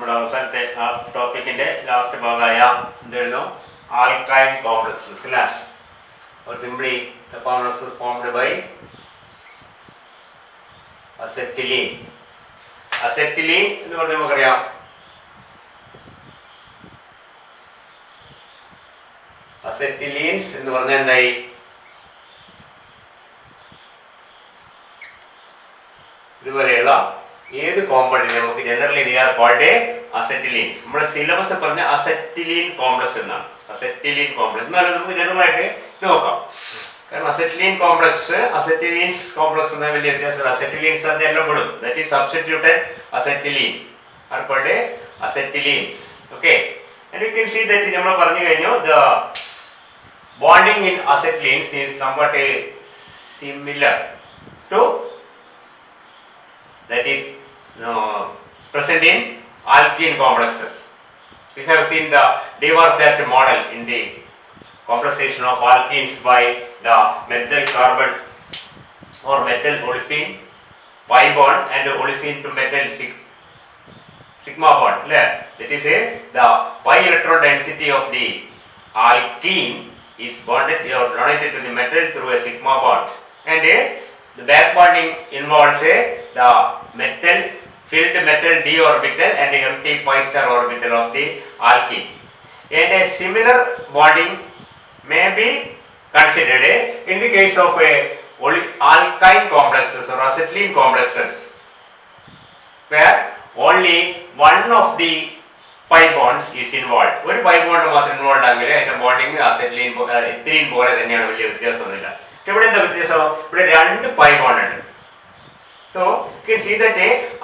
നമ്മുടെ അവസാനത്തെ ആ ടോപ്പിക്കിന്റെ ലാസ്റ്റ് ഭാഗമായ എന്തായിരുന്നു ആൽക്കൈൻ കോംപ്ലക്സസ് അല്ലേ or simply the complexes formed by acetylene എന്ന് പറഞ്ഞാൽ നമുക്കറിയാം acetylines എന്ന് പറഞ്ഞാൽ എന്തായി ഇതുപോലെയുള്ള ഏത് കോമ്പൗണ്ടിനെ നമുക്ക് generally they are called acetylines. നമ്മുടെ സിലബസ് പറഞ്ഞ അസെറ്റിലീൻ കോംപ്ലക്സ് എന്നാണ്. അസെറ്റിലീൻ കോംപ്ലക്സ് എന്നാലും നമുക്ക് ജനറൽ ആയിട്ട് ഇത് നോക്കാം. കാരണം അസെറ്റിലീൻ കോംപ്ലക്സ് അസെറ്റിലീൻസ് കോംപ്ലക്സ് എന്ന വലിയ വ്യത്യാസമുണ്ട്. അസെറ്റിലീൻസ് അതിന്റെ എല്ലാം പെടും. That is substituted acetylene are called acetylenes. Okay, and you can see that നമ്മൾ പറഞ്ഞു കഴിഞ്ഞു the bonding in acetylenes is somewhat similar to that is present in alkene complexes. We have seen the Dirac model in the complexation of alkenes by the methyl carbon or methyl olefin pi bond and olefin to methyl sigma bond. That is the pi electron density of the alkene is bonded or donated to the metal through a sigma bond, and the back bonding involves the metal filled metal d orbital and the empty pi star orbital of the alkene, and a similar bonding may be considered in the case of alkyne complexes or acetylene complexes where only one of the pi bonds is involved. ഒരു pi bond മാത്രം involve ആകില്ല. അതിന്റെ bonding acetylene ഇത്രയും പോലെ തന്നെയാണ്, വലിയ വ്യത്യാസമൊന്നുമില്ല. ഇവിടെ എന്താ വ്യത്യാസം? ഇവിടെ രണ്ട് pi bond ഉണ്ട്. So you can see that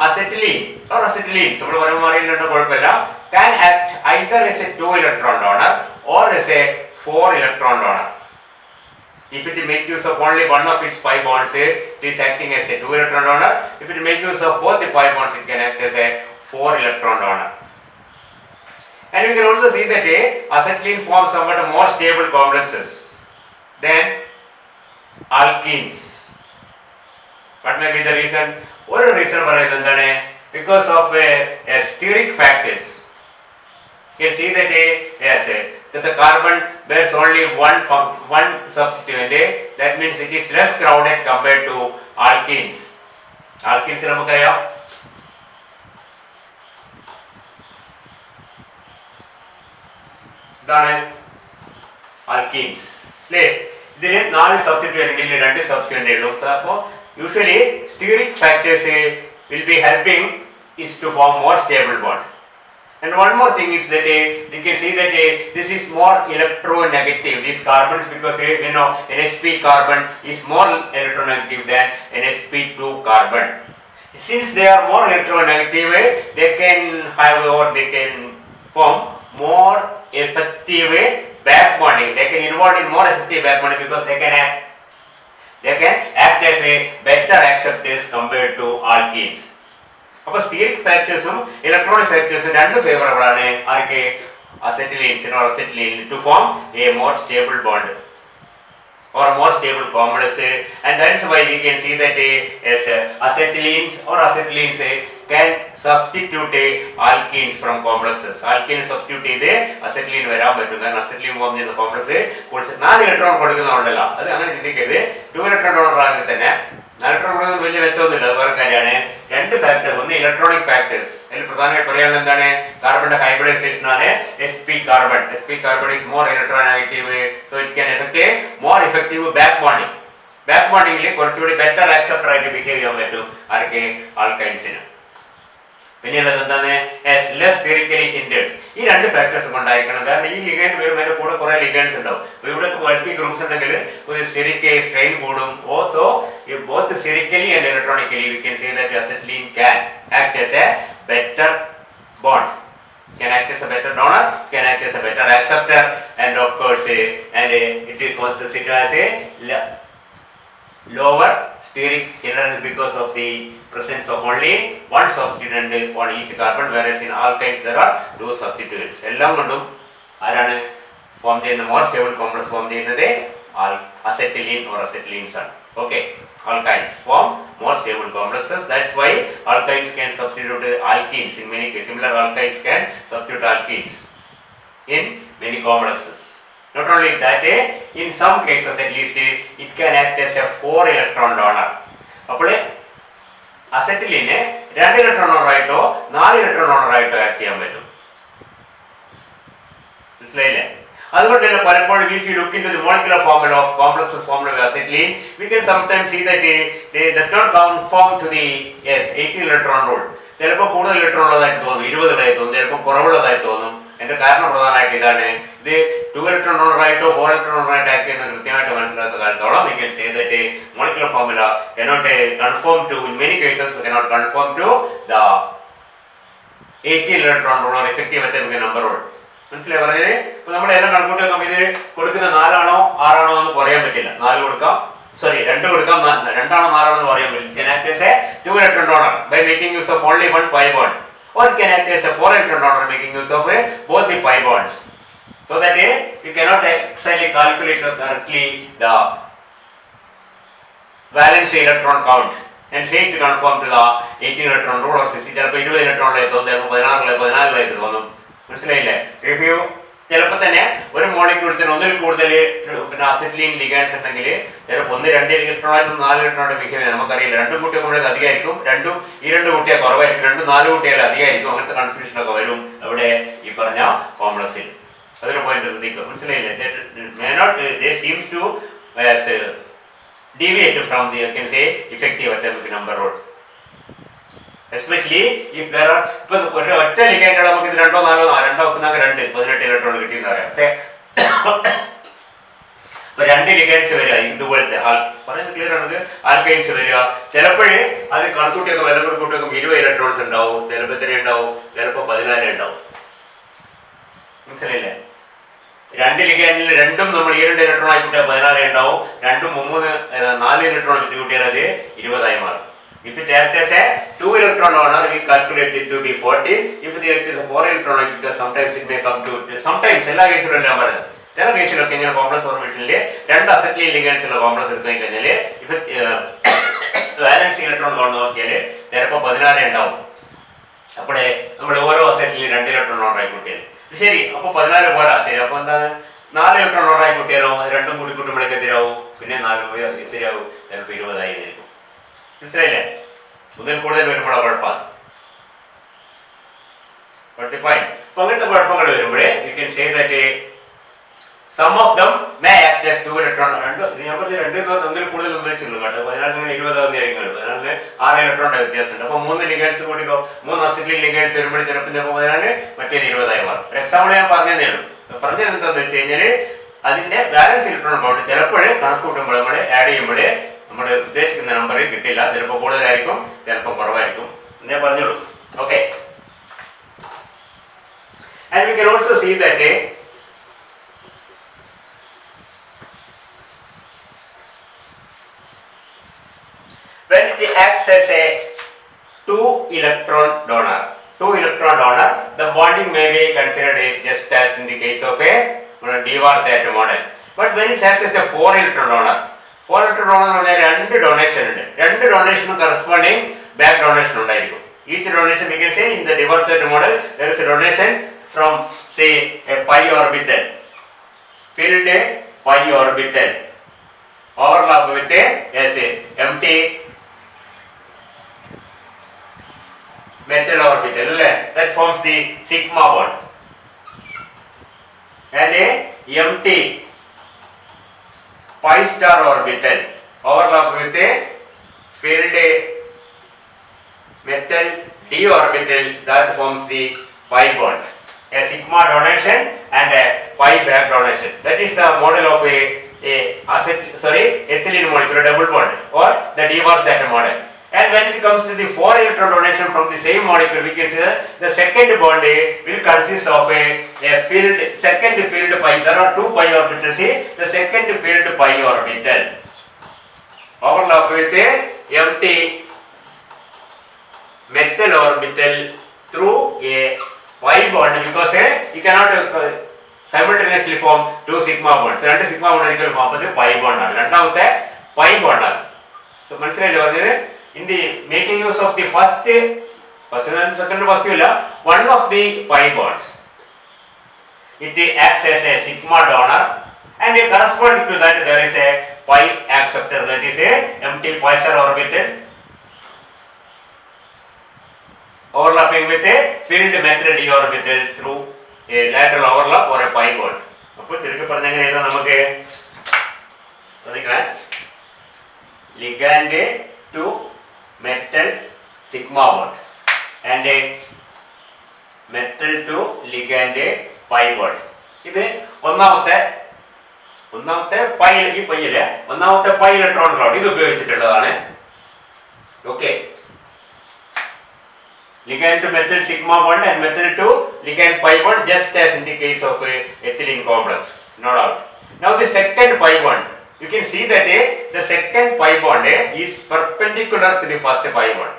acetylene or acetylenes നമ്മൾ പറയുമ്പോൾ അറിയില്ല, കുഴപ്പമില്ല, can act either as a 2 electron donor or as a 4 electron donor. If it make use of only one of its pi bonds, it is acting as a 2 electron donor. If it make use of both the pi bonds, it can act as a 4 electron donor. And we can also see that acetylene forms somewhat more stable complexes than alkenes. What may be the reason? One reason പറയുന്നത് എന്താണ്? Because of steric factors. You can see that that the carbon bears only one substituent. That means it is less crowded compared to alkenes. Alkenes നമുക്കറിയാം ഇതാണ് alkenes അല്ലേ. ഇതിന് 4 substituent ഉണ്ടെങ്കിൽ 2 substituent ഉള്ളൂ. അപ്പോൾ usually stearic factors will be helping is to form more stable bond. And one more thing is that you can see that this is more electronegative, these carbons, because NsP carbon is more electronegative than NsP2 carbon. Since they are more electronegative, they can have or they can form more effective back bonding. They can involve in more effective back bonding because they can act as a better acceptors compared to alkenes. അപ്പോൾ stearic ഫാക്ടേഴ്സും electronic ഫാക്ടേഴ്സും രണ്ടും favourable ആണ് ആർക്ക്? അസെറ്റിലീൻസിന് or acetylene to form a more stable bond or more stable complex, and that is why we can see that as acetylenes or acetylenes can substitute alkenes from complexes. Alkene substitute ചെയ്ത് acetylene വരാൻ പറ്റും. കാരണം acetylene form ചെയ്യുന്ന complex കുറച്ച് 4 electron കൊടുക്കുന്നുണ്ടല്ലോ, അത് അങ്ങനെ ചിന്തിക്കരുത്. 2 electron donor ആണെങ്കിൽ തന്നെ 4 ഇലക്ട്രോൺ കൊടുക്കുന്നത് വലിയ മെച്ചമൊന്നുമില്ല. അത് വേറെ കാര്യമാണ്. 2 ഫാക്ടേഴ്സ്, ഒന്ന് ഇലക്ട്രോണിക് ഫാക്ടേഴ്സ്, അതിൽ പ്രധാനമായിട്ട് പറയാനുള്ളത് എന്താണ്? കാർബണിന്റെ ഹൈബ്രിഡൈസേഷൻ ആണ് sp carbon. sp carbon is more electronegative, so it can affect a more effective back bonding. Back ബോണ്ടിങ്ങിൽ കുറച്ചുകൂടി ബെറ്റർ ആക്സെപ്റ്റർ ആയിട്ട് ബിഹേവ് ചെയ്യാൻ പറ്റും ആർക്ക്? ആൽക്കൈൻസിന്. പിന്നെയുള്ളത് എന്താണ്? ലെസ് സ്റ്റെറിക്കലി ഹിൻഡഡ്. ഈ 2 ഫാക്ടേഴ്സ് കൊണ്ടായിരിക്കണം. കാരണം ഈ ലിഗൻഡ് വരുമ്പോൾ അതിന്റെ കൂടെ കുറെ ലിഗൻഡ്സ് ഉണ്ടാവും. അപ്പോൾ ഇവിടെ മൾട്ടി ഗ്രൂപ്പ്സ് ഉണ്ടെങ്കിൽ ഒരു സ്റ്റെറിക് സ്ട്രെയിൻ കൂടും. Also both sterically and electronically we can say that acetylene can act as a better bond, can act as a better donor, can act as a better acceptor, and of course it constitutes as a lower steric hindrance because of the presence of only one substituent on each carbon, whereas in alkynes there are 2 substituents. എല്ലാം കൊണ്ടും ആരാണ് form ചെയ്യുന്ന more stable complex form ചെയ്യുന്നത്? acetylene or acetylenes ആണ്. Okay, alkynes form more stable complexes. That's why alkynes can substitute alkenes in many cases. Similar alkynes can substitute alkenes in many complexes. Not only that, in some cases at least, it can act as a 4 electron donor. അപ്പോൾ അസറ്റിലിനെ 2 electron ഡോണറായിട്ടോ 4 electron ഡോണറായിട്ടോ act ചെയ്യാൻ പറ്റും. മനസ്സിലായില്ലേ? അതുകൊണ്ട് തന്നെ പലപ്പോഴും if you look into the molecular formula of complexes formed by acetylene, we can sometimes see that they does not conform to the 18 electron rule. ചിലപ്പോൾ കൂടുതൽ electron ഉള്ളതായിട്ട് തോന്നും, 20 ഉള്ളതായി തോന്നും, ചിലപ്പോൾ കുറവുള്ളതായി തോന്നും. എന്റെ കാരണം പ്രധാനമായിട്ട് ഇതാണ്. ഇത് 2 ഇലക്ട്രോൺ ഡോണറായിട്ടോ 4 ഇലക്ട്രോൺ ഡോണറായിട്ടോ ആക്ട് ചെയ്യുന്ന കൃത്യമായിട്ട് മനസ്സിലാത്ത കാലത്തോളം we can say that molecular formula cannot conform to, in many cases cannot conform to the 18 electron rule or effective atomic number rule. മനസ്സിലായി പറഞ്ഞത്? ഇപ്പൊ നമ്മൾ എല്ലാം കണക്കൂട്ടി നമുക്ക് ഇത് കൊടുക്കുന്ന 4 ആണോ 6 ആണോ എന്ന് പറയാൻ പറ്റില്ല. 4 കൊടുക്കാം, സോറി 2 കൊടുക്കാം, 2 ആണോ 4 ആണോ എന്ന് പറയാൻ പറ്റില്ല. Can act as a 2 electron donor by making use of only one pi bond, or can act as a 4 electron donor making use of both the pi bonds, so that you cannot exactly calculate correctly the valence electron count and say it to conform to the 18 electron rule or 60. ചിലപ്പോൾ 20 ഇലക്ട്രോണിലായി തോന്നും, ചിലപ്പോൾ 14 തോന്നും. മനസ്സിലായില്ലേ? if you ചിലപ്പോൾ തന്നെ ഒരു മോളിക്യൂളത്തിന് ഒന്നിൽ കൂടുതൽ പിന്നെ അസറ്റിലീൻ ലിഗാൻഡ്സ് ഉണ്ടെങ്കിൽ ചിലപ്പോൾ 1, 2 ഇലക്ട്രോണായിട്ടും 4 ഇലക്ട്രോണായിട്ട് ബിഹേവ് ചെയ്യാം. നമുക്കറിയില്ല. 2 കൂട്ടിയൊക്കെ അധികമായിരിക്കും, 2 കൂട്ടിയാൽ കുറവായിരിക്കും, 4 കൂട്ടിയാൽ അധികമായിരിക്കും. അങ്ങനത്തെ കൺഫ്യൂഷൻ ഒക്കെ വരും അവിടെ ഈ പറഞ്ഞ കോംപ്ലക്സിൽ. അതൊരു പോയിന്റ് ശ്രദ്ധിക്കുക. മനസ്സിലായില്ലേ? they seems to deviate from the, you can say, effective atomic number rule. Especially if there are, ഇപ്പോൾ ഒറ്റ ലിഗാൻഡ് നമുക്ക് ഇത് 2 4 18 ഇലക്ട്രോൺ കിട്ടിയെന്ന് പറയാം. ഇപ്പൊ 2 ലിഗാൻഡ്സ് വരിക, ഇതുപോലത്തെ പറയുന്നത് ക്ലിയർ ആണ്, ആൽക്കൈൻസ് വരിക. ചിലപ്പോഴേ അത് കൺസൂട്ടിയൊക്കെ വിലകൾ കൂട്ടിയൊക്കെ 20 ഇലക്ട്രോൺസ് ഉണ്ടാവും, ചിലപ്പോൾ എത്ര ഉണ്ടാവും, ചിലപ്പോൾ 14 ഉണ്ടാവും. മനസ്സിലായില്ലേ? 2 ലിഗാൻഡിൽ 2ഉം നമ്മൾ 2 ഇലക്ട്രോൺ ആയിക്കൂട്ടിയാൽ 14 ഉണ്ടാവും, 2ഉം 4 ഇലക്ട്രോൺ വെച്ച് കൂട്ടിയാൽ അത് 20 മാറും. If it acts as a 2 electron donor, we calculate it to be 14. If it acts as a 4 electron donor, sometimes it may come to, sometimes എല്ലാ കേസിലും ഞാൻ പറയുന്നത്, ചില കേസിലൊക്കെ ഇങ്ങനെ കോംപ്ലക്സ് ഫോർമേഷനിൽ 2 അസറ്റിലീൻ ലിഗാൻഡ്സ് ഉള്ള കോംപ്ലക്സ് എടുത്തു കഴിഞ്ഞാൽ ഇപ്പൊ വാലൻസ് ഇലക്ട്രോൺ കൊണ്ട് നോക്കിയാൽ ചിലപ്പോൾ 14 ഉണ്ടാവും. അപ്പോഴേ നമ്മൾ ഓരോ അസറ്റിലും 2 ഇലക്ട്രോൺ ഡോണറായി കൂട്ടിയാൽ ശരി, അപ്പോൾ 14 പോരാ. ശരി, അപ്പോൾ എന്താണ് 4 ഇലക്ട്രോൺ ഡോണറായി കൂട്ടിയാലോ? അത് 2ഉം കൂടി കൂട്ടുമ്പോഴേക്ക് എത്തിരാവും, പിന്നെ 4 എത്തിരാവും, ചിലപ്പോൾ 20 ആയിരിക്കും. മനസ്സിലായില്ലേ? ഒന്നിൽ കൂടുതൽ വരുമ്പോഴാണ് കുഴപ്പമാണ്. അപ്പൊ അങ്ങനത്തെ കുഴപ്പങ്ങൾ വരുമ്പോഴേ you can say that some of them may act as 2 electron. ഞാൻ പറഞ്ഞ 2 ഒന്നിൽ കൂടുതൽ ഉദ്ദേശിച്ചുള്ളൂ കേട്ടോ. 14 20 ആയിരിക്കും, 14 6 ഇലക്ട്രോണിന്റെ വ്യത്യാസമുണ്ട്. അപ്പൊ 3 ലിഗാൻഡ്സ് കൂടിക്കോ, 3 അസറ്റിലീൻ ലിഗാൻഡ്സ് വരുമ്പോഴേ ചിലപ്പോൾ 14 മറ്റേത് 20 മാറും. ഒരു എക്സാമ്പിൾ ഞാൻ പറഞ്ഞതേ ഉള്ളൂ. പറഞ്ഞത് എന്താണെന്ന് വെച്ച് കഴിഞ്ഞാല് അതിന്റെ ബാലൻസ് ഇലക്ട്രോൺ കൗണ്ട് ചിലപ്പോഴേ കണക്ക് കൂട്ടുമ്പോൾ നമ്മൾ ആഡ് ചെയ്യുമ്പോഴേ നമ്മൾ ഉദ്ദേശിക്കുന്ന നമ്പർ കിട്ടില്ല, ചിലപ്പോൾ കൂടുതലായിരിക്കും, ചിലപ്പോൾ കുറവായിരിക്കും. ഞാൻ പറഞ്ഞോളൂ. Okay. And we can also see that when it acts as a 2 electron donor, the bonding may be considered just as in the case of a Dewar-Thatt model. But when it acts as a 4 electron donor, 4 electron donor എന്ന് പറഞ്ഞാൽ 2 donation ഉണ്ട്. 2 ഡൊണേഷനും corresponding back donation ഉണ്ടായിരിക്കും. Each donation, we can say in the Dewar-Thatt model there is a donation from, say, a pi orbital, filled pi orbital, overlap with a empty metal orbital, that forms the sigma bond, and a empty pi star orbital overlap with a filled metal d orbital, that forms the pi bond. A sigma donation and a pi back donation. That is the model of a ethylene molecule, double bond, or the Dewar-Thatt model. And when it comes to the 4 electron donation from the same molecule, we can say that the second bond will consist of a second filled pi. There are 2 pi orbitals here. The second filled pi orbital overlap with a empty metal orbital through a pi bond, because you cannot simultaneously form 2 sigma bonds. 2 sigma bond ഒരിക്കലും form ചെയ്ത് pi bond ആണ്, രണ്ടാമത്തെ pi bond ആണ്. So മനസ്സിലായില്ലേ പറഞ്ഞത്? In the making use of the first First and second vastula, one of the pi bonds. It acts as a sigma donor, and corresponding to that there is a pi acceptor, that is a empty Poisson orbital overlapping with a filled metal d orbital through a lateral overlap or a pi bond. അപ്പോൾ ചുരുക്കി പറഞ്ഞെങ്ങനെ എഴുതാം നമുക്ക്? Ligand to metal sigma bond and a metal to ligand pi bond. ഇത് ഒന്നാമത്തെ pi, ഈ പൈയില് ഒന്നാമത്തെ pi electron cloud ഇത് ഉപയോഗിച്ചിട്ടുള്ളതാണ്. Okay, ligand to metal sigma bond and metal to ligand pi bond, just as in the case of ethylene complex, no doubt. Now the second pi bond, you can see that the second pi bond is perpendicular to the first pi bond.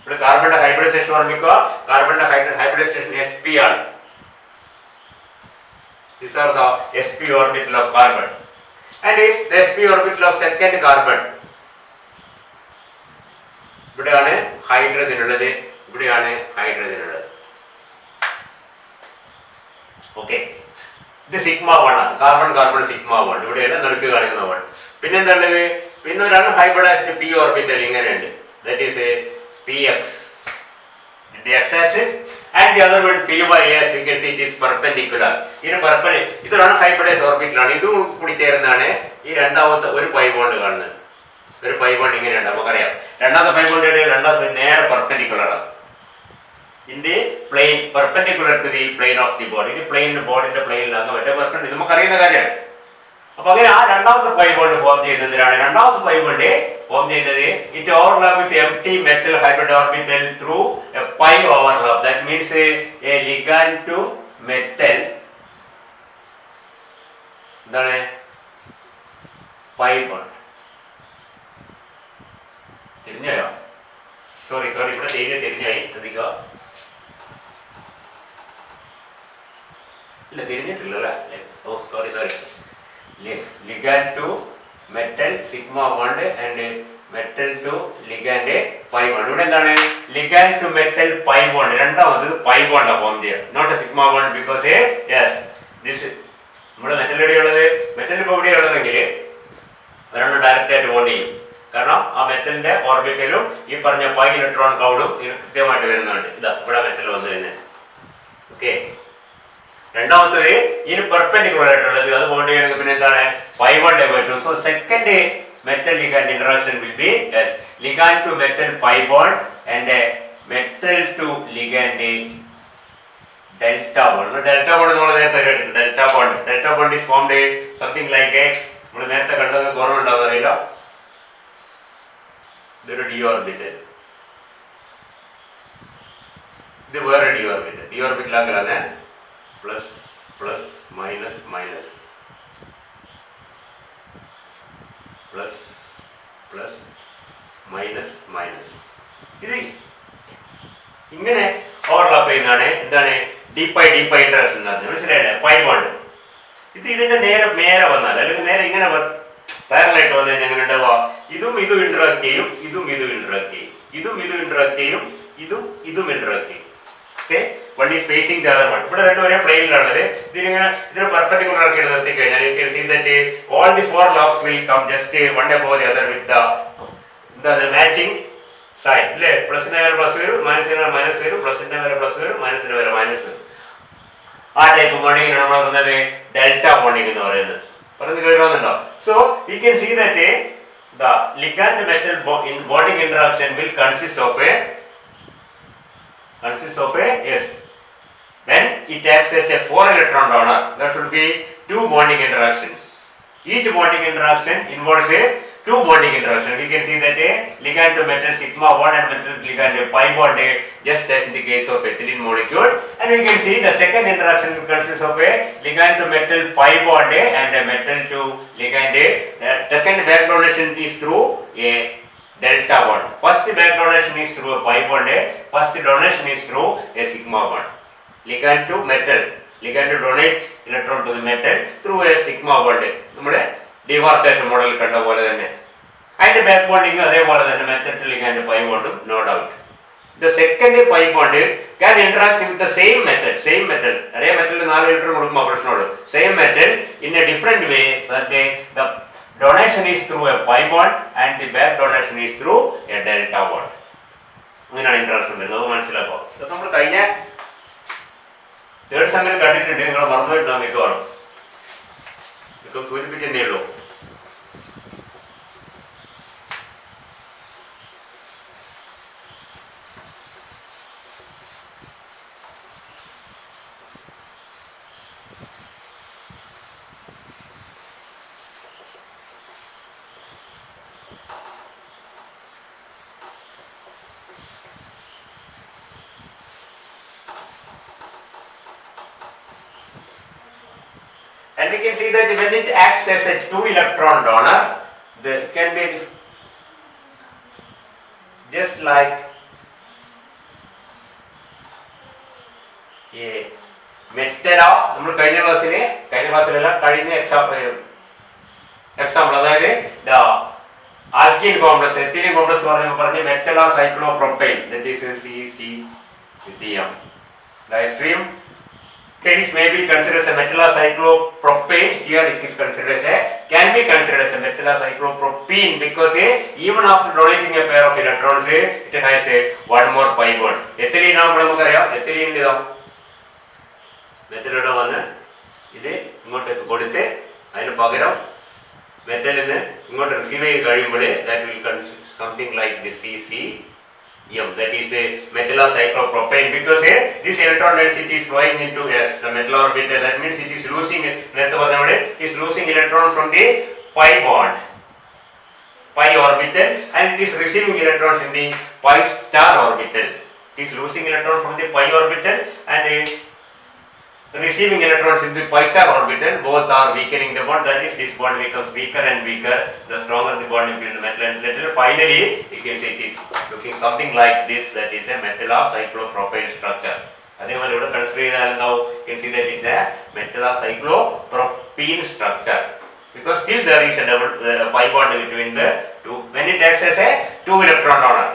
ഇവിടെ കാർബണിന്റെ hybridisation ഓർമ്മിക്കുക, കാർബണിന്റെ hybridisation sp ആണ്. These are the sp orbital of carbon, and the sp orbital of second carbon. ഇവിടെയാണ് hydrogen ഉള്ളത്, ഇവിടെയാണ് hydrogen ഉള്ളത്. Okay, ഇത് sigma 1 ആണ്, carbon sigma 1, ഇവിടെയാണ് നടുക്ക് കാണിക്കുന്ന 1. പിന്നെ എന്താണുള്ളത്? പിന്നെ ഒരാണ് ഹൈബ്രിഡൈസ്ഡ് പി ഓർബിറ്റൽ, ഇങ്ങനെയുണ്ട്, that is px in the x axis, and the other one py, as we can see it is perpendicular. ഇതൊരാണ് ഹൈബ്രിഡൈസ് ഓർബിറ്റൽ ആണ്, ഇതും കൂടി ചേർന്നാണ് ഈ രണ്ടാമത്തെ ഒരു പൈ ബോണ്ട് കാണുന്നത്. ഒരു പൈ ബോണ്ട് ഇങ്ങനെയുണ്ട്, നമുക്കറിയാം. രണ്ടാമത്തെ പൈ ബോണ്ട് രണ്ടാമത്തെ നേരെ പെർപെൻഡിക്കുലർ ആണ്, in the plane perpendicular to the plane of the body. ഇത് ബോഡിന്റെ പ്ലെയിനിലാണ്, മറ്റേ പെർപെൻഡിക്കുലർ, നമുക്കറിയുന്ന കാര്യമാണ്. അപ്പൊ അങ്ങനെ ആ രണ്ടാമത്തെ പൈ ബോണ്ട് ഫോം ചെയ്യുന്നതിനാണ്. രണ്ടാമത്തെ പൈ ബോണ്ട് ഫോം ചെയ്യുന്നത് it overlap with empty metal hybrid orbital through a pi overlap. That means a ligand to metal, എന്താണ് പൈ ബോണ്ട്. തിരിഞ്ഞോ? സോറി ഇവിടെ തിരിഞ്ഞായി, ശ്രദ്ധിക്കുക. ഇല്ല, തിരിഞ്ഞിട്ടില്ലല്ലേ? Oh sorry ligand to metal sigma bond and metal to ligand pi bond. ഇവിടെ എന്താണ്? ligand to metal pi bond, രണ്ടാമത് pi bond ഫോം ചെയ്യുക, not a sigma bond, because yes this നമ്മുടെ മെറ്റൽ എവിടെയുള്ളത്? മെറ്റൽ ഇപ്പോൾ എവിടെയുള്ളതെങ്കിൽ ഒരെണ്ണം ഡയറക്റ്റ് ആയിട്ട് bond ചെയ്യും, കാരണം ആ മെറ്റലിന്റെ ഓർബിറ്റലും ഈ പറഞ്ഞ പൈ ഇലക്ട്രോൺ ക്ലൗഡും കൃത്യമായിട്ട് വരുന്നുണ്ട്. ഇതാ ഇവിടെ മെറ്റൽ വന്നു തന്നെ. ഓക്കെ, രണ്ടാമത്തത് ഇതിന് പെർപെൻഡിക്കുലർ ആയിട്ടുള്ളത്, അത് ബോണ്ട് ചെയ്യണമെങ്കിൽ പിന്നെ എന്താണ്? പൈ ബോണ്ട് പറ്റും. So second metal ligand interaction will be ligand to metal pi bond and metal to ligand delta bond. Delta bond നമ്മൾ നേരത്തെ കേട്ടിട്ടുണ്ട്. Delta bond is formed something like നമ്മൾ നേരത്തെ കണ്ടത് ഓർമ്മ ഉണ്ടാവുന്ന അറിയില്ല, ഇതൊരു ഡി ഓർബിറ്റൽ, ഇത് വേറെ ഡി ഓർബിറ്റൽ ആക്കലാണ്. Plus plus minus minus plus plus minus minus, ഇത് ഇങ്ങനെ ഓവർലാപ്പ് ചെയ്യുന്നതാണ്. എന്താണ്? ഡീപ്പൈ ഇന്ററാക്ഷൻ എന്ന് പറഞ്ഞാൽ മനസ്സിലായില്ലേ? Pi bond. ഇതിന്റെ നേരെ വന്നാൽ, അല്ലെങ്കിൽ നേരെ ഇങ്ങനെ പാരലായിട്ട് വന്നു കഴിഞ്ഞാൽ എങ്ങനെ ഉണ്ടാവുക? ഇതും ഇന്ററാക്ട് ചെയ്യും, ഇതും ഇന്ററാക്ട് ചെയ്യും, ഇതും ഇന്ററാക്ട് ചെയ്യും, ഇതും ഇന്ററാക്ട് ചെയ്യും. One is facing the other one. ഇവിടെ രണ്ടുപേരെ പ്ലെയിനിലാണത്. ഇതിനെ പെർപെൻഡിക്കുലർ ആക്കി നിർത്തി കഴിഞ്ഞാൽ you can see that all the four lobes will come just one above the other with the matching sign. അല്ലേ? പ്ലസിന്റെ മേലെ പ്ലസ് വരും, മൈനസിന്റെ മൈനസ് വരും, പ്ലസിന്റെ മേലെ പ്ലസ് വരും, മൈനസിന്റെ മേലെ മൈനസ് വരും. ആ ടൈപ്പ് ബോണ്ടിങ് നമ്മൾ പറയുന്നത് ഡെൽറ്റ ബോണ്ടിങ് എന്ന് പറയുന്നത്. പറഞ്ഞത് കേൾക്കുന്നുണ്ടോ? So you can see that the ligand metal bonding interaction will consist of a yes, when it acts as a 4 electron donor, there should be 2 bonding interactions. Each bonding interaction involves a 2 bonding interaction. We can see that a ligand to metal sigma bond and metal ligand pi bond, just as in the case of ethylene molecule. And we can see the second interaction consists of a ligand to metal pi bond and a metal to ligand. The second back donation is through a delta bond. First back donation is through a pi bond, first donation is through a sigma bond. Ligand to metal, ligand to donate electron to the metal through a sigma bond. നമ്മുടെ ഡിവാർച്ചേറ്റ് model കണ്ട പോലെ തന്നെ അതിന്റെ back bonding അതേപോലെ തന്നെ metal to ligand pi ബോണ്ടും no doubt. the second pi bond can interact with the same metal. Array metal 4 electron കൊടുക്കുമ്പോൾ പ്രശ്നമുള്ളൂ. Same metal in a different way, so the donation is through a pi bond and the back donation is through a delta bond. അങ്ങനെയാണ് interaction വരുന്നത്. അത് മനസ്സിലാക്കുക. ഇതൊക്കെ നമ്മൾ കഴിഞ്ഞ third സെമ്മിൽ കണ്ടിട്ടുണ്ട്. നിങ്ങൾ മറന്നുപോയിട്ടുണ്ടാകും മിക്കവാറും. ഇതൊക്കെ സൂചിപ്പിച്ചതേ ഉള്ളൂ. And we can see that when it acts as a 2 electron donor, it can be just like a metala. നമ്മൾ കഴിഞ്ഞ ക്ലാസ്സിലല്ല കഴിഞ്ഞ എക്സാമ്പിൾ അതായത് ആൽക്കീൻ കോംപ്ലക്സ് എത്തിലീൻ കോംപ്ലക്സ് പറഞ്ഞ മെറ്റല സൈക്ലോപ്രോപ്പൈൻ, that is CC(M). The extreme case may be considered as a metallocyclopropane. Here it is considered as can be considered as a metallocyclopropene because even after donating a pair of electrons, it has one more pi bond. Ethylene നമുക്കറിയാം, ethylene മെറ്റലിടെ വന്ന് ഇത് ഇങ്ങോട്ട് കൊടുത്ത് അതിന് പകരം മെറ്റലിന് ഇങ്ങോട്ട് receive ചെയ്ത് കഴിയുമ്പോൾ that will consist something like the CC(M), that is a metallocyclopropane because this electron density is flowing into S, the metal orbital. That means it is losing electron from the pi bond, pi orbital, and it is receiving electrons in the pi star orbital. It is losing electron from the pi orbital and receiving electrons in the pi star orbital. Both are weakening the bond. That is, this bond becomes weaker and weaker the stronger the bond between the metal and metal. Finally, you can see it is looking something like this, that is a metallocyclopropane structure. അതേപോലെ ഇവിടെ consider ചെയ്താൽ എന്താവും? You can see that it's a metallocyclopropene structure because still there is a double pi bond between the two when it acts as a 2 electron donor.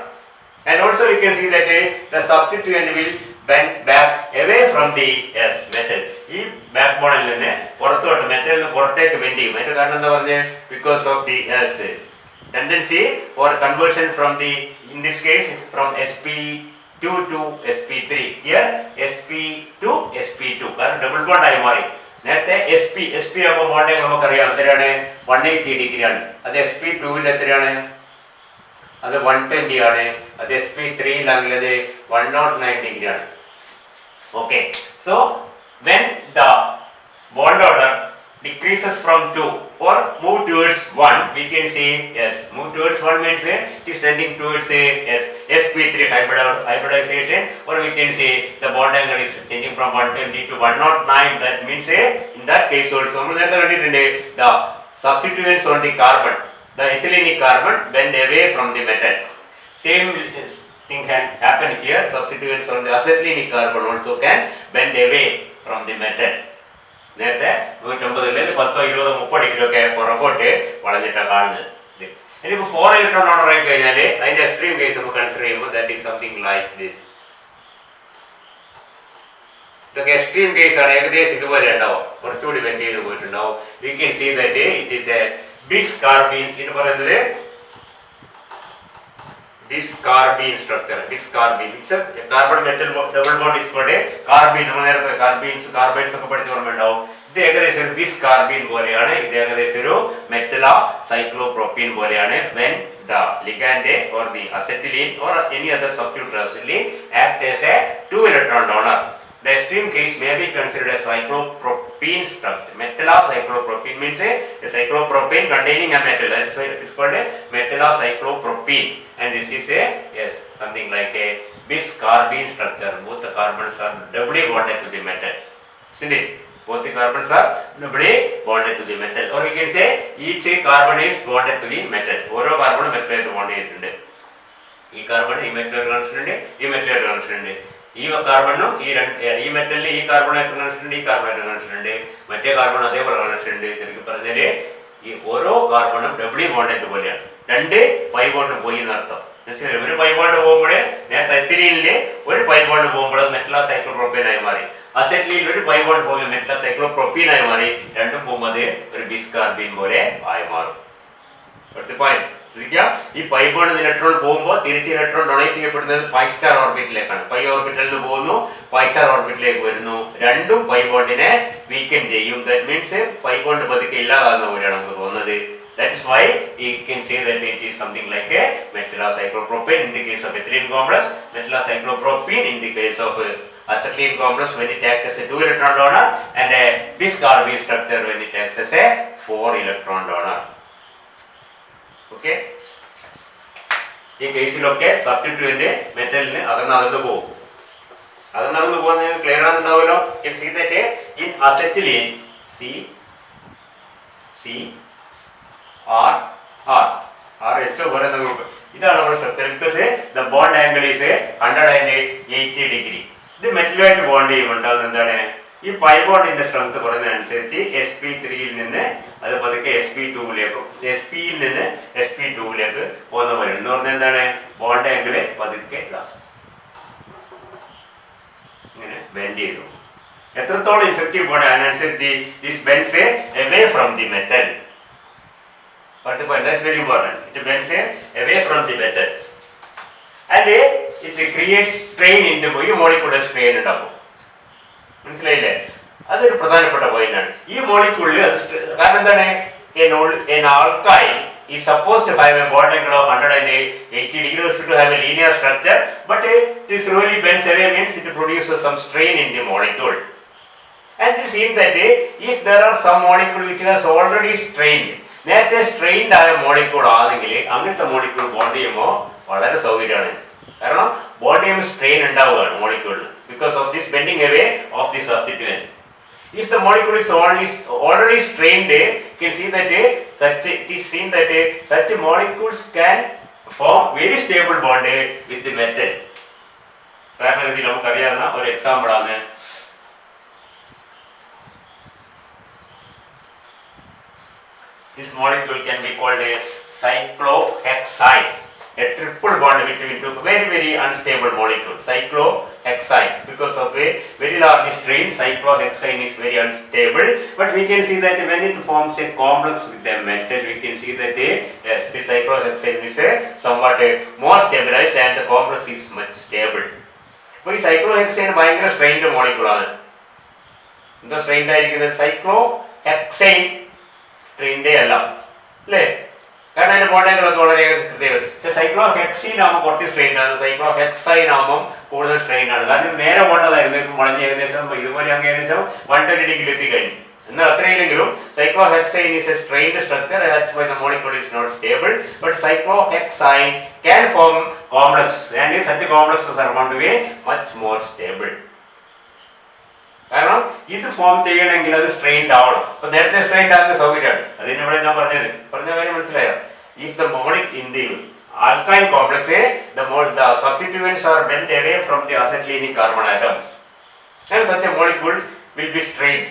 And also you can see that the substituent will bend back away from the metal. ഈ back ബോണിൽ നിന്ന് പുറത്തോട്ട് മെറ്റലിൽ നിന്ന് പുറത്തേക്ക് bend ചെയ്യും. അതിന്റെ കാരണം എന്താ പറഞ്ഞത്? Because of the tendency for conversion from the, in this case, from sp2 to sp3. Here sp to sp2 കാരണം ഡബിൾ ബോണ്ട് ആയി മാറി. നേരത്തെ sp ആകുമ്പോൾ ബോണ്ട് നമുക്കറിയാം എത്രയാണ്? 180 ഡിഗ്രി ആണ്. അത് sp2 എത്രയാണ്? അത് 120 ആണ്. അത് sp3 അത് 109 ഡിഗ്രി ആണ്. Okay, so when the bond order decreases from 2 or move towards 1, we can say move towards 1 means it is tending towards sp3 hybridization, or we can say the bond angle is changing from 120 to 109. That means in that case also the substituents on the carbon, the ethylene carbon bend away from the metal. Same thing can happen here. Substituents on the acetylene carbon also can bend away from the metal. നേരത്തെ 150 10 20 30 degree ഒക്കെ പുറകോട്ട് വളഞ്ഞിട്ടാണ് കാണുന്നത്. ഇനിയിപ്പോൾ 4 electron donor ആയി കഴിഞ്ഞാൽ അതിന്റെ extreme case നമുക്ക് consider ചെയ്യുമ്പോൾ that is something like this. ഇതൊക്കെ എക്സ്ട്രീം കേസ് ആണ്. ഏകദേശം ഇതുപോലെ ഉണ്ടാവും, കുറച്ചുകൂടി ബെൻഡ് ചെയ്ത് പോയിട്ടുണ്ടാവും. We can see that it is a bis carbene എന്ന് പറയുന്നത് discarbene structure. Discarbene, it's a carbon metal double bond is called a carbene. നമ്മൾ നേരത്തെ carbenes ഒക്കെ പഠിച്ചു ഓർമ്മയുണ്ടാവും. ഇത് ഏകദേശം ഒരു biscarbene പോലെയാണ്. ഇത് ഏകദേശം ഒരു metallocyclopropene പോലെയാണ്. when the ligand or the acetylene or any other substitute acetylene act as a 2 electron donor, the extreme case may be considered as cyclopropene structure. Metallocyclopropene means a cyclopropane containing a metal. That's why it is called a metallocyclopropene. And this is something like a biscarbene structure. Both the carbons are doubly bonded to the metal. Isn't it? Both the carbons are doubly bonded to the metal. Or we can say each carbon is bonded to the metal. ഓരോ കാർബണും മെറ്റലായിട്ട് bond ചെയ്തിട്ടുണ്ട്. ഈ carbon ഈ മെറ്റലായിട്ട് connection, ഈ മെറ്റലായിട്ട് connection ഉണ്ട്. ഈ കാർബണും ഈ മെറ്റലിന് ഈ കാർബണായിട്ട് connection ഉണ്ട്, ഈ കാർബണായിട്ട് കണക്ഷൻ ഉണ്ട്. മറ്റേ കാർബൺ അതേപോലെ കണക്ഷൻ ഉണ്ട്. ശരിക്കും പറഞ്ഞാല് ഈ ഓരോ കാർബണും ഡബ്ലി ബോണ്ടഡ് പോലെയാണ്. 2 പൈ ബോണ്ട് പോയി എന്നർത്ഥം. മനസ്സിലായി? ഒരു പൈ ബോണ്ട് പോകുമ്പോൾ നേരത്തെ എത്തിലീനില് ഒരു പൈ ബോണ്ട് പോകുമ്പോൾ മെറ്റലാ സൈക്ലോപ്രോപ്പീനായി മാറി. അസെറ്റിലീനിൽ ഒരു പൈ ബോണ്ട് പോകുമ്പോൾ മെറ്റലാ സൈക്ലോപ്രോപ്പീനായി മാറി. രണ്ടും പോകുമ്പോൾ അത് ഒരു ബിസ്കാർബീൻ പോലെ ആയി മാറും. ശ്രദ്ധിക്കാം, ഈ പൈ ബോണ്ട് ഇലക്ട്രോൺ പോകുമ്പോൾ തിരിച്ച് ഇലക്ട്രോൺ ഡൊണേറ്റ് ചെയ്യപ്പെടുന്നത് പൈ സ്റ്റാർ ഓർബിറ്റിലേക്കാണ്. പൈ ഓർബിറ്റലിൽ നിന്ന് പോകുന്നു, പൈ സ്റ്റാർ ഓർബിറ്റിലേക്ക് വരുന്നു. രണ്ടും പൈ ബോണ്ടിനെ വീക്കൻ ചെയ്യും. ദാറ്റ് മീൻസ് പൈ ബോണ്ട് പതുക്കെ ഇല്ലാതാകുന്ന പോലെയാണ് നമുക്ക് തോന്നുന്നത്. That is why you can say that it is something like a metallocyclopropane in the case of ethylene complex, metallocyclopropene in the case of acetylene complex when it acts as a 2 electron donor, and a bis-carbene structure when it acts as a 4 electron donor. Okay? ഈ കേസിലൊക്കെ substituent മെറ്റലിന് അകന്നകന്നു പോകും. അകന്നകന്നു പോകുന്നത് clear ആണെന്നുണ്ടാവുമല്ലോ. see that in acetylene RH പറയുന്ന group ഇതാണ് നമ്മുടെ structure. Because the bond angle is 180 degree. ഇത് മെറ്റലുമായിട്ട് ബോണ്ട് ചെയ്യുമ്പോൾ ഉണ്ടാകുന്നത് എന്താണ്? ഈ പൈ ബോണ്ടിന്റെ സ്ട്രെങ്ത് കുറയുന്നതനുസരിച്ച് sp3യിൽ നിന്ന് അത് പതുക്കെ sp2യിലേക്ക് sp-യിൽ നിന്ന് sp2യിലേക്ക് പോകുന്ന പോലെ എന്ന് പറഞ്ഞാൽ എന്താണ്? ബോണ്ട് ആംഗിൾ പതുക്കെ ഇങ്ങനെ ബെൻഡ് ചെയ്തു. എത്രത്തോളം ഇഫക്റ്റീവ് ബോണ്ട് അതിനനുസരിച്ച് this ബെൻഡ്സ് away from the metal. But the point that's very important. It bends away from the metal, and it creates strain in the molecular strain ഉണ്ടാവും. മനസ്സിലായില്ലേ? അതൊരു പ്രധാനപ്പെട്ട പോയിന്റ് ആണ്. ഈ മോളിക്യൂളിൽ കാരണം എന്താണ്? an alkyl is supposed to have a bond angle of 180 degrees to have a linear structure, but it slowly bends away means it produces some strain in the molecule. And this means that if there are some molecule which is already strained, നേരത്തെ strained ആയ molecule ആണെങ്കിൽ അങ്ങനത്തെ molecule bond ചെയ്യുമ്പോൾ വളരെ സൗകര്യമാണ്. കാരണം bond ചെയ്യുമ്പോൾ strain ഉണ്ടാവുകയാണ് മോളിക്യൂളിൽ because of this bending away of the substituent. If the molecule is already strained, you can see that it is seen that such molecules can form very stable bond with the metal. സാധാരണഗതിയിൽ നമുക്കറിയാവുന്ന ഒരു example ആണ് this molecule can be called a cyclohexane, a triple bond between two very unstable molecule, cyclohexane. Because of a very large strain, cyclohexane is very unstable, but we can see that when it forms a complex with the metal, we can see that yes, the cyclohexane is somewhat more stabilized and the complex is much stable. അപ്പോൾ ഈ cyclohexane ഭയങ്കര strained molecule ആണ്. എന്താ strained ആയിരിക്കുന്നത്? cyclohexane സ്ട്രെയിൻഡേ അല്ല അല്ലേ? കാരണം അതിന്റെ ബോണ്ടങ്ങളൊക്കെ വളരെ കൃത്യമാണ്. പക്ഷെ സൈക്ലോഹെക്സീൻ ആകുമ്പോൾ കുറച്ച് സ്ട്രെയിൻ ആണ്, സൈക്ലോഹെക്സൈൻ ആകുമ്പോൾ കൂടുതൽ സ്ട്രെയിൻ ആണ്. കാരണം ഇത് നേരെ പോകേണ്ടതായിരുന്നു, വളഞ്ഞ് ഏകദേശം ഇതുപോലെ അങ്ങ് ഏകദേശം 120 ഡിഗ്രി എത്തിക്കഴിഞ്ഞു. എന്നാൽ അത്രയില്ലെങ്കിലും cyclohexyne is a strained structure. That's why the molecule is not stable, but cyclohexyne can form complex and such complexes are found to be much more stable. കാരണം ഇത് ഫോം ചെയ്യണമെങ്കിൽ അത് സ്ട്രെയിൻഡ് ആവണം. അപ്പൊ നേരത്തെ സ്ട്രെയിൻഡ് ആകുന്ന സൗകര്യമാണ്. അതിനിവിടെ ഞാൻ പറഞ്ഞ കാര്യം മനസ്സിലായോ? If the molecule in the alkyne complex, the substituents are bent away from the acetylenic carbon atoms, and such a molecule will be strained.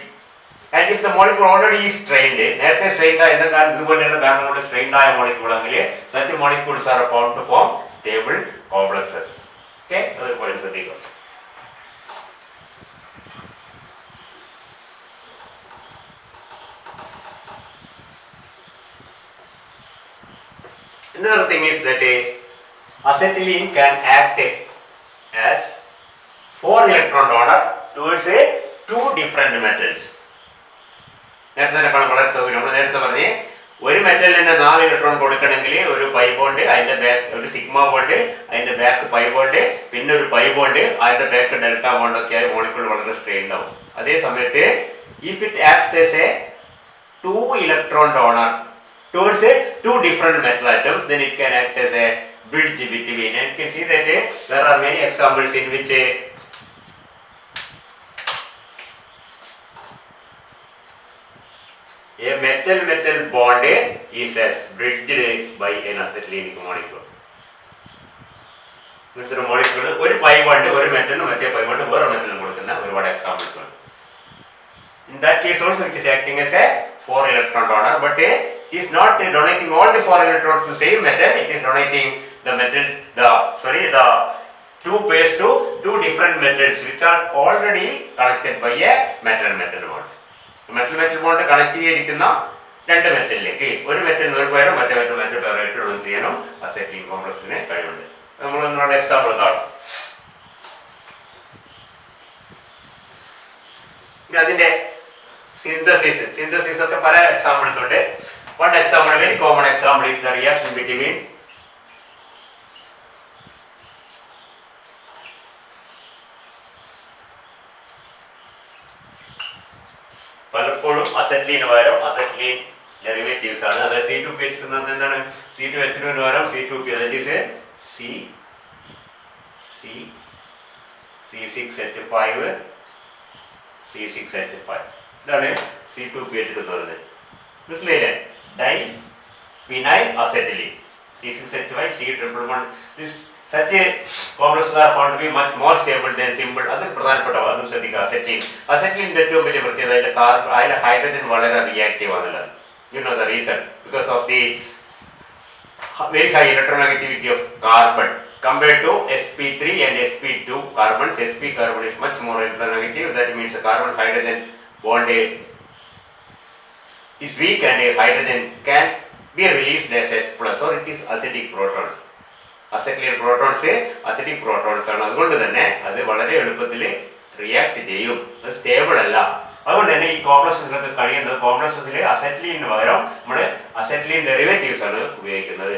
And if the molecule already is strained, നേരത്തെ strained ആയ കാരണം ഇതുപോലെയുള്ള കാരണം കൊണ്ട് strained ആയ molecule ആണെങ്കിൽ such molecules are found to form stable complexes. Okay, അതൊരു point ശ്രദ്ധിക്കുക. Another thing is that acetylene can act as 4 electron donor towards 2 different metals. നേരത്തെ തന്നെ വളരെ സൗകര്യം. നമ്മൾ നേരത്തെ പറഞ്ഞ് ഒരു മെറ്റലിന് തന്നെ 4 ഇലക്ട്രോൺ കൊടുക്കണമെങ്കിൽ ഒരു പൈ ബോണ്ട്, അതിന്റെ ബാക്ക് ഒരു സിഗ്മ ബോണ്ട്, അതിന്റെ ബാക്ക് പൈ ബോണ്ട്, പിന്നെ ഒരു പൈ ബോണ്ട്, അതിന്റെ ബാക്ക് ഡെൽറ്റ ബോണ്ട് ഒക്കെ ആയി മോളിക്യൂൾ വളരെ സ്ട്രെയിൻഡ് ആവും. അതേ സമയത്ത് if it acts as A 2 electron donor towards 2 different metal atoms, then it can act as a bridge between. And you can see that there are many examples in which a metal bond is as bridged by an acetylenic molecule. ഇതൊരു molecule ഒരു pi bond ഒരു മെറ്റലിന് മറ്റേ pi bond വേറെ മെറ്റലിന് കൊടുക്കുന്ന ഒരുപാട് examples ഉണ്ട്. In that case also it is acting as a 4 electron donor, but it is not donating all the 4 electrons to same metal. It is donating the metal, the two pairs to two different metals which are already connected by a metal bond. Metal bond connect ചെയ്തിരിക്കുന്ന രണ്ട് മെറ്റലിലേക്ക് ഒരു മെറ്റലിന് ഒരു പകരം മറ്റേ metal പകരമായിട്ട് represent ചെയ്യാനും അസൈക്ലിൻ കോംപ്ലക്സിന് കഴിവുണ്ട്. നമ്മൾ ഒന്നുകൂടെ എക്സാമ്പിൾ കാണാം. അതിന്റെ സിന്തസിസ് ഒക്കെ പല എക്സാമ്പിൾസ് ഉണ്ട്. One example, very common example is the reaction between പലപ്പോഴും അസെറ്റ്ലീന് പകരം അസെറ്റ്ലീൻ ഡെറിവേറ്റീവ്സ് ആണ്. അതായത് C2PH എന്താണ്, C2H2 പകരം C2P, that is C6H5 C6H5 ഇതാണ് C2PH എന്ന് പറയുന്നത്. മനസ്സിലായില്ലേ? Di phenyl acetylene C6H5 C triple bond. Such a complexes are found to be much more stable than simple. അത് പ്രധാനപ്പെട്ട അതും ശ്രദ്ധിക്കുക. അസെറ്റിലിൻ്റെ ഏറ്റവും വലിയ പ്രത്യേകത അതിലെ ഹൈഡ്രജൻ വളരെ റിയാക്റ്റീവ് ആണുള്ളത്. You know the reason, because of the very high electronegativity of carbon compared to sp3 and sp2 carbons. Sp carbon is much more electronegative. That means the carbon hydrogen bond is weak and a hydrogen can be released as H plus, or it is acidic protons. Acetylene protons acidic protons ആണ്. അതുകൊണ്ട് തന്നെ അത് വളരെ എളുപ്പത്തിൽ react ചെയ്യും. അത് stable അല്ല. അതുകൊണ്ട് തന്നെ ഈ കോംപ്ലക്സസിലൊക്കെ കഴിയുന്നത് കോംപ്ലക്സസിൽ അസെറ്റ്ലീന് പകരം നമ്മൾ അസെറ്റ്ലീൻ ഡെറിവേറ്റീവ്സ് ആണ് ഉപയോഗിക്കുന്നത്.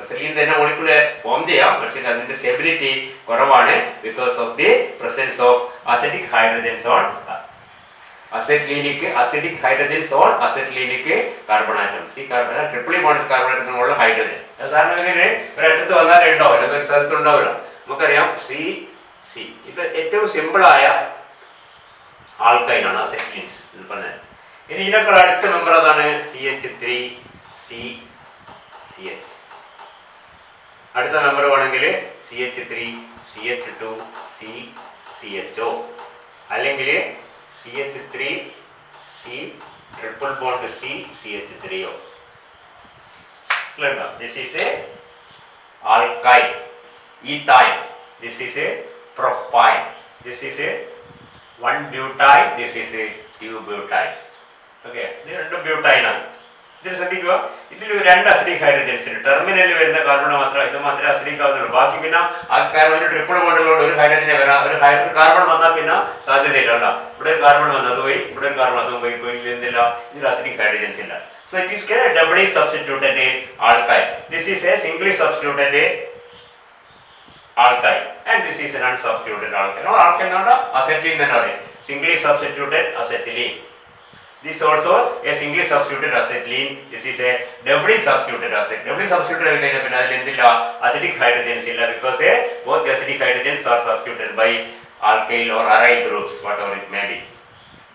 അസെറ്റ്ലീൻ തന്നെ മോളിക്യൂള് ഫോം ചെയ്യാം, പക്ഷേ അതിന്റെ സ്റ്റെബിലിറ്റി കുറവാണ് because of the presence of acidic hydrogens on acidic hydrogens on acetylenic carbon atoms. ഈ കാർബൺ ട്രിപ്പിളി ബോണ്ടഡ് കാർബൺ ആറ്റത്തിനുള്ള ഹൈഡ്രജൻ സാധാരണ ഒരറ്റത്ത് വന്നാലേ ഉണ്ടാവില്ല, അതൊരു സ്ഥലത്ത് ഉണ്ടാവില്ല. നമുക്കറിയാം C ഇത് ഏറ്റവും സിമ്പിളായ ആൾക്കൈനാണ് അസെറ്റിലിൻസ് എന്ന് പറഞ്ഞത്. ഇനി ഇതിനൊക്കെ അടുത്ത മെമ്പർ അതാണ് CH3CCH. അടുത്ത മെമ്പർ വേണമെങ്കിൽ CH3CH2CCHO അല്ലെങ്കിൽ CH3C triple bond CCH3O. This is a alkyne. Ethyne. This is a propyne. This is a 1-butyne. This is a 2-butyne. Okay, this is 2-butyne. ഇതിൽ ശ്രദ്ധിക്കുക, ഇതിൽ രണ്ട് അസിഡിക് ഹൈഡ്രജൻസ് ഉണ്ട്. ടെർമിനലിൽ വരുന്ന കാർബൺ ഇത് മാത്രമേ അസിഡിക് ആവുന്നുള്ളൂ. ബാക്കി പിന്നെ ആ കാരണം ഒരു ട്രിപ്പിൾ ബോണ്ടിലുള്ള ഒരു ഹൈഡ്രജനെ വരാം. ഒരു കാർബൺ വന്നാൽ പിന്നെ സാധ്യതയില്ല. ഇവിടെ ഒരു കാർബൺ വന്നു അത് പോയി, ഇവിടെ ഒരു കാർബൺ അതും പോയി എന്തില്ല, ഇതിൽ അസിഡിക് ഹൈഡ്രജൻസ് ഇല്ല. So it is a doubly substituted alkyne. This is a singly substituted alkyne and this is an unsubstituted alkyne. No, alkyne not acetylene then are singly substituted acetylene. This also a singly substituted acetylene. This is a doubly substituted acetylene. Doubly substituted alkyne pinna adil endilla acidic hydrogens illa because both the acidic hydrogens are substituted by alkyl or aryl groups, whatever it may be.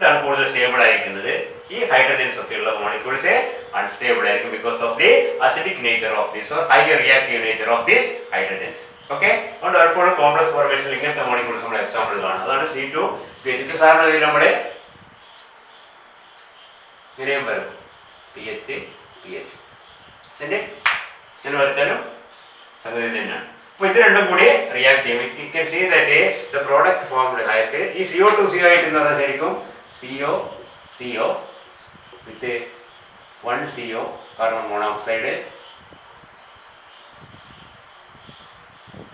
ഇതാണ് കൂടുതൽ stable ആയിരിക്കുന്നത്. ഈ hydrogens ഒക്കെ ഉള്ള molecules unstable ആയിരിക്കും because of the acidic nature of this or highly reactive nature of this hydrogens. Okay, അതുകൊണ്ട് പലപ്പോഴും complex ഫോർമേഷനിൽ ഇങ്ങനത്തെ മോളിക്യൂൾസ് നമ്മൾ എക്സാമ്പിൾ കാണും. അതാണ് C2PH. സാധാരണ ഇതിൽ നമ്മുടെ ഇങ്ങനെയും വരും PH ഇതിന്റെ ഞാൻ വരച്ചാലും സംഗതി തന്നെയാണ്. അപ്പോൾ ഇത് രണ്ടും കൂടി റിയാക്ട് ചെയ്യും. You can see that the product formed has ഈ CO2CO ആയിട്ട് എന്ന് പറഞ്ഞാൽ ശരിക്കും CO with 1 CO carbon monoxide,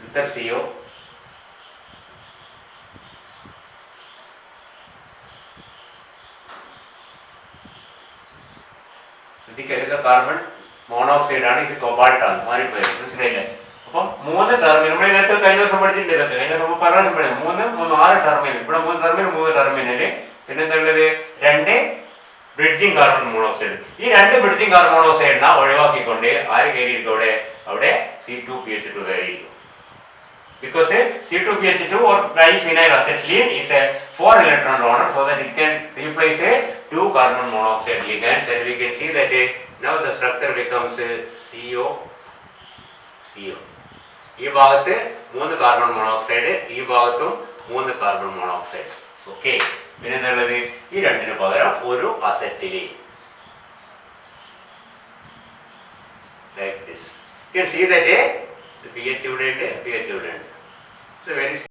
another CO ഇതിലേക്ക് കാർബൺ മോണോക്സൈഡ് ആണ്, ഇത് കൊബാൾട്ട് ആണ്, മാറിപ്പോയി. മനസ്സിലായില്ലേ? അപ്പം 3 ടെർമിനൽ നമ്മൾ ഇതിനകത്ത് കഴിഞ്ഞ ദിവസം പഠിച്ചിട്ടുണ്ട്. ഇതൊക്കെ കഴിഞ്ഞ ദിവസം പല ദിവസം പഠിച്ചു. 6 ടെർമിനൽ, ഇവിടെ 3 ടെർമിനൽ. പിന്നെന്തുള്ളത് 2 bridging carbon monoxide. ഈ 2 ബ്രിഡ്ജിങ് കാർബൺ മോണോക്സൈഡിനെ ഒഴിവാക്കിക്കൊണ്ട് ആര് കയറിയിരിക്കും അവിടെ C2PH2 കയറിയിരിക്കും. Because C2PH2 or diphenyl acetylene is a 4 electron donor, so that it can replace a 2 carbon monoxide ligands, and we can see that now the structure becomes CO. ഈ ഭാഗത്ത് 3 carbon monoxide, ഈ ഭാഗത്തും 3 carbon monoxide. Okay, പിന്നെ എന്തുള്ളത്, ഈ രണ്ടിന് പകരം ഒരു acetylene. Like this. You can see that P H ഇവിടെയുണ്ട്, പി എച്ച് ഇവിടെയുണ്ട്. It's A very